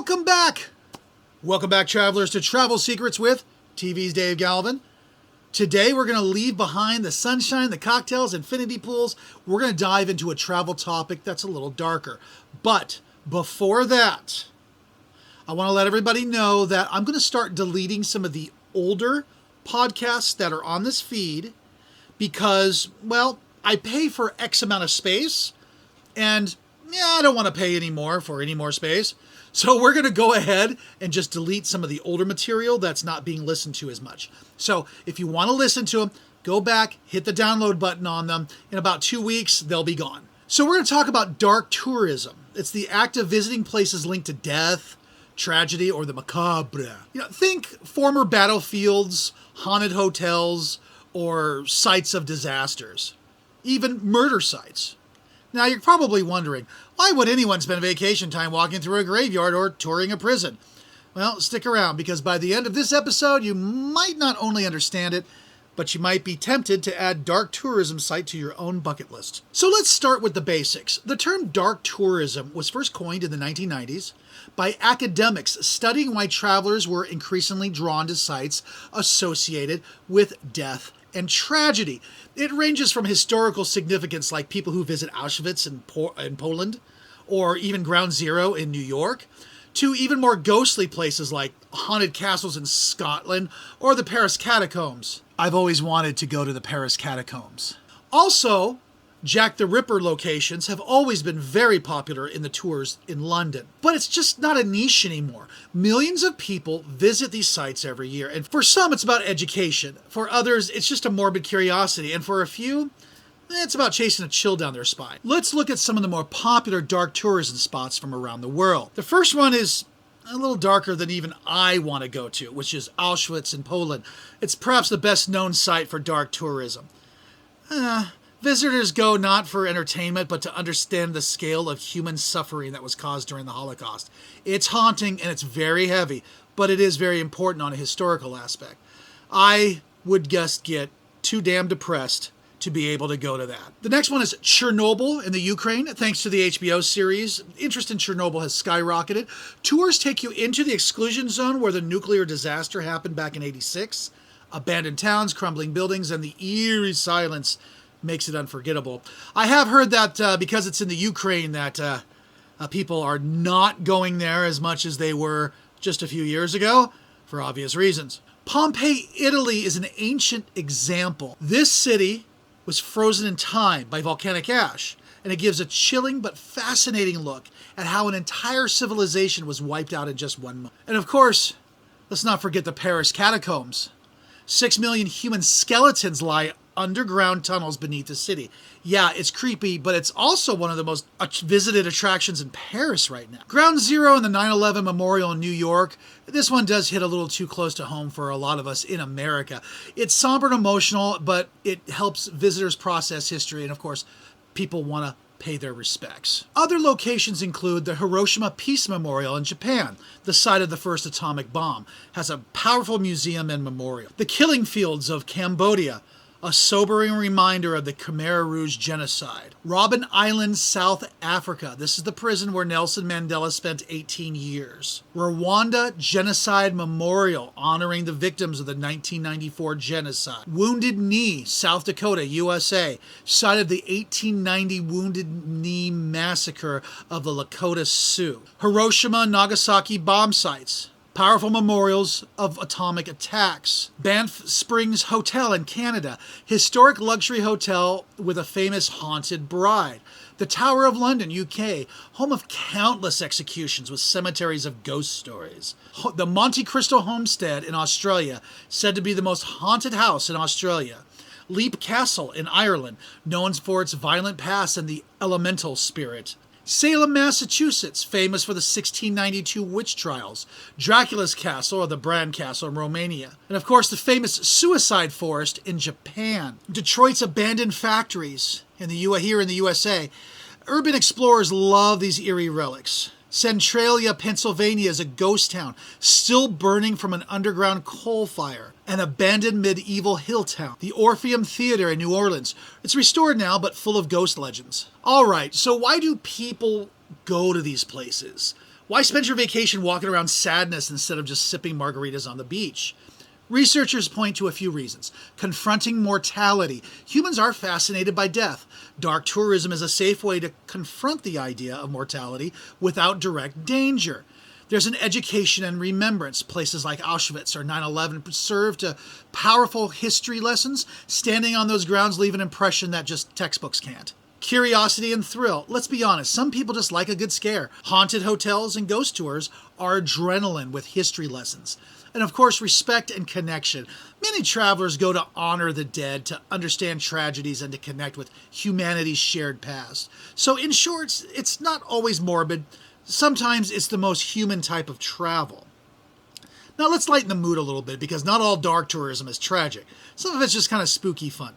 Welcome back! Welcome back, travelers, to Travel Secrets with TV's Dave Galvan. Today we're going to leave behind the sunshine, the cocktails, infinity pools. We're going to dive into a travel topic that's a little darker. But before that, I want to let everybody know that I'm going to start deleting some of the older podcasts that are on this feed because, well, I pay for X amount of space and I don't want to pay any more for any more space. So we're going to go ahead and just delete some of the older material that's not being listened to as much. So if you want to listen to them, go back, hit the download button on them. In about 2 weeks, they'll be gone. So we're going to talk about dark tourism. It's the act of visiting places linked to death, tragedy, or the macabre. Think former battlefields, haunted hotels, or sites of disasters. Even murder sites. Now, you're probably wondering, why would anyone spend vacation time walking through a graveyard or touring a prison? Well, stick around, because by the end of this episode, you might not only understand it, but you might be tempted to add dark tourism site to your own bucket list. So let's start with the basics. The term dark tourism was first coined in the 1990s by academics studying why travelers were increasingly drawn to sites associated with death and tragedy. It ranges from historical significance, like people who visit Auschwitz in Poland, or even Ground Zero in New York, to even more ghostly places like haunted castles in Scotland or the Paris catacombs. I've always wanted to go to the Paris catacombs. Also, Jack the Ripper locations have always been very popular in the tours in London. But it's just not a niche anymore. Millions of people visit these sites every year. And for some, it's about education. For others, it's just a morbid curiosity. And for a few, it's about chasing a chill down their spine. Let's look at some of the more popular dark tourism spots from around the world. The first one is a little darker than even I want to go to, which is Auschwitz in Poland. It's perhaps the best known site for dark tourism. Visitors go not for entertainment, but to understand the scale of human suffering that was caused during the Holocaust. It's haunting and it's very heavy, but it is very important on a historical aspect. I would just get too damn depressed to be able to go to that. The next one is Chernobyl in the Ukraine. Thanks to the HBO series, interest in Chernobyl has skyrocketed. Tours take you into the exclusion zone where the nuclear disaster happened back in '86. Abandoned towns, crumbling buildings, and the eerie silence makes it unforgettable. I have heard that because it's in the Ukraine that people are not going there as much as they were just a few years ago, for obvious reasons. Pompeii, Italy is an ancient example. This city was frozen in time by volcanic ash, and it gives a chilling but fascinating look at how an entire civilization was wiped out in just 1 month. And of course, let's not forget the Paris catacombs. 6 million human skeletons lie underground tunnels beneath the city. Yeah, it's creepy, but it's also one of the most visited attractions in Paris right now. Ground Zero and the 9/11 Memorial in New York. This one does hit a little too close to home for a lot of us in America. It's somber and emotional, but it helps visitors process history, and of course, people want to pay their respects. Other locations include the Hiroshima Peace Memorial in Japan, the site of the first atomic bomb, has a powerful museum and memorial. The Killing Fields of Cambodia, a sobering reminder of the Khmer Rouge genocide. Robben Island, South Africa. This is the prison where Nelson Mandela spent 18 years. Rwanda Genocide Memorial, honoring the victims of the 1994 genocide. Wounded Knee, South Dakota, USA, site of the 1890 Wounded Knee massacre of the Lakota Sioux. Hiroshima, Nagasaki bomb sites. Powerful memorials of atomic attacks. Banff Springs Hotel in Canada, historic luxury hotel with a famous haunted bride. The Tower of London, UK, home of countless executions with cemeteries of ghost stories. The Monte Cristo Homestead in Australia, said to be the most haunted house in Australia. Leap Castle in Ireland, known for its violent past and the elemental spirit. Salem, Massachusetts, famous for the 1692 witch trials. Dracula's Castle, or the Bran Castle in Romania. And of course, the famous Suicide Forest in Japan. Detroit's abandoned factories here in the USA. Urban explorers love these eerie relics. Centralia, Pennsylvania is a ghost town, still burning from an underground coal fire. An abandoned medieval hill town. The Orpheum Theater in New Orleans. It's restored now, but full of ghost legends. All right, so why do people go to these places? Why spend your vacation walking around sadness instead of just sipping margaritas on the beach? Researchers point to a few reasons. Confronting mortality. Humans are fascinated by death. Dark tourism is a safe way to confront the idea of mortality without direct danger. There's an education and remembrance. Places like Auschwitz or 9/11 serve to powerful history lessons. Standing on those grounds leave an impression that just textbooks can't. Curiosity and thrill. Let's be honest, some people just like a good scare. Haunted hotels and ghost tours are adrenaline with history lessons. And of course, respect and connection. Many travelers go to honor the dead, to understand tragedies, and to connect with humanity's shared past. So in short, it's not always morbid. Sometimes it's the most human type of travel. Now let's lighten the mood a little bit, because not all dark tourism is tragic. Some of it's just kind of spooky fun.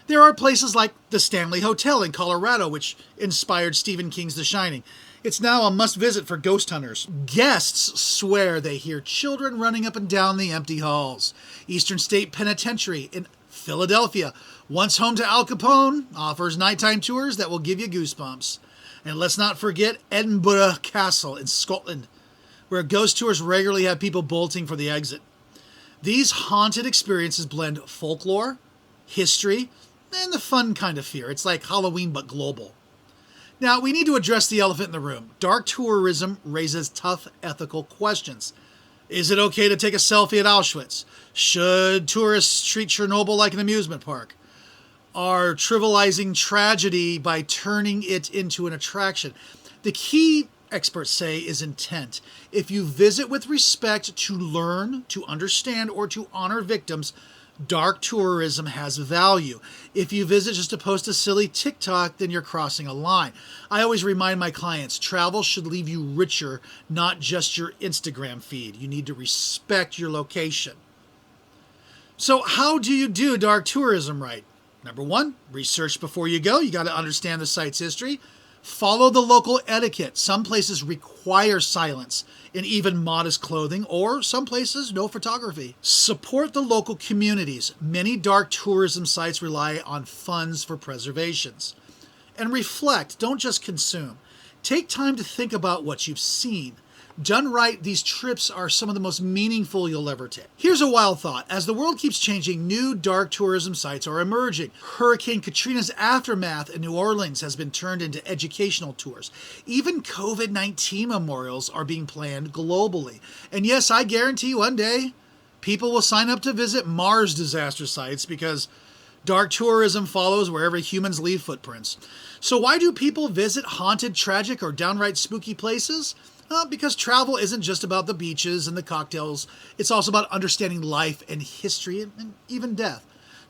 There are places like the Stanley Hotel in Colorado, which inspired Stephen King's The Shining. It's now a must-visit for ghost hunters. Guests swear they hear children running up and down the empty halls. Eastern State Penitentiary in Philadelphia, once home to Al Capone, offers nighttime tours that will give you goosebumps. And let's not forget Edinburgh Castle in Scotland, where ghost tours regularly have people bolting for the exit. These haunted experiences blend folklore, history, and the fun kind of fear. It's like Halloween but global. Now, we need to address the elephant in the room. Dark tourism raises tough ethical questions. Is it okay to take a selfie at Auschwitz? Should tourists treat Chernobyl like an amusement park? Are trivializing tragedy by turning it into an attraction? The key, experts say, is intent. If you visit with respect to learn, to understand, or to honor victims, dark tourism has value. If you visit just to post a silly TikTok, then you're crossing a line. I always remind my clients, travel should leave you richer, not just your Instagram feed. You need to respect your location. So how do you do dark tourism right? Number one, research before you go. You got to understand the site's history. Follow the local etiquette. Some places require silence and even modest clothing, or some places no photography. Support the local communities. Many dark tourism sites rely on funds for preservations. And reflect, don't just consume. Take time to think about what you've seen. Done right, these trips are some of the most meaningful you'll ever take. Here's a wild thought. As the world keeps changing, new dark tourism sites are emerging. Hurricane Katrina's aftermath in New Orleans has been turned into educational tours. Even COVID-19 memorials are being planned globally. And yes, I guarantee one day, people will sign up to visit Mars disaster sites because dark tourism follows wherever humans leave footprints. So why do people visit haunted, tragic, or downright spooky places? Because travel isn't just about the beaches and the cocktails. It's also about understanding life and history and even death.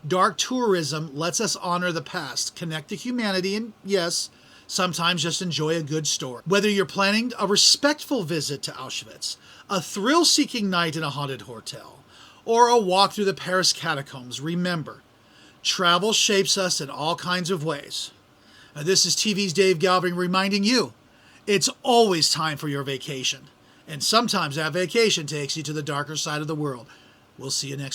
Dark tourism lets us honor the past, connect to humanity, and yes, sometimes just enjoy a good story. Whether you're planning a respectful visit to Auschwitz, a thrill-seeking night in a haunted hotel, or a walk through the Paris catacombs, remember, travel shapes us in all kinds of ways. This is TV's Dave Galvan reminding you, it's always time for your vacation. And sometimes that vacation takes you to the darker side of the world. We'll see you next week.